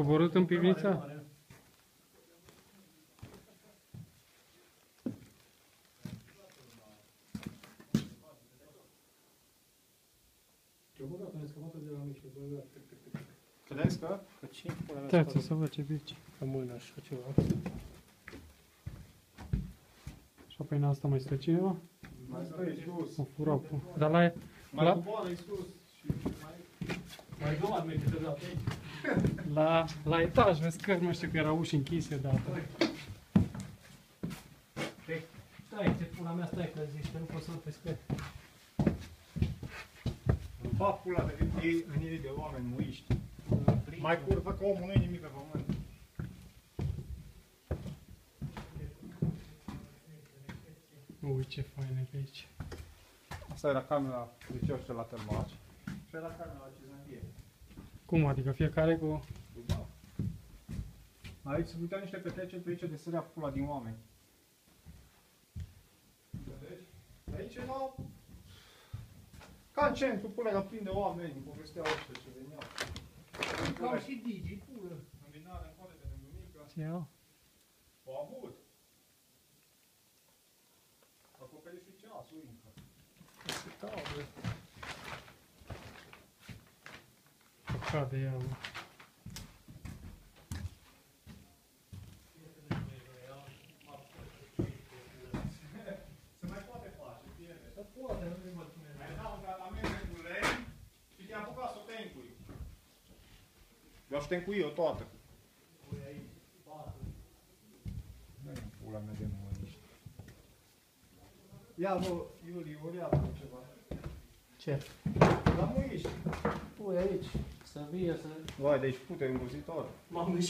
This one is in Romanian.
coborât în pivnița? Credeți că? Că cine pula mea Uitați să văd ce bici. Că mâine așa ceva. Și apoi în asta mai stă cineva? Mai stai sus. O fură cu... Dar la... Mai coboară-i sus. Mai doarme câteodată. La etaj, vezi că nu știu că erau uși închise, dar... Stai, ce pula mea, stai că zici că nu pot să-l pescă. Îmi fac pula de în ei de oameni muiști. Mai curvă că omul nu e nimic pe pământ. Ui, ce faine pe aici. Asta era camera liceului la Tălmaci. Și era camera la Cizandie. Cum adică fiecare cu... Da. Aici se putea niște petreceri, pe aici de sărea pula din oameni. Vedeți? Aici era... Ca în centru, pula era plin de oameni, povesteau ăștia ce veneau. Cam și Digi, pulă. Îmbinare în coade de lângă mică. Ce iau? O avut. Acoperi și ceasul încă. Păcat de ea, mă. Se mai poate face, pierde. Se poate, nu mai văd cum e. Mai dau un tratament de ulei și te-a apucat să o tencui. Eu aș tencui eu toată. Ui, aici, patru. Nu e pula mea de mâniști. Ia, bă, Iulie, urează ceva. Ce? La muiști. Ui, aici. Să vie, să... Vai, deci pute îngrozitor. M-am gândit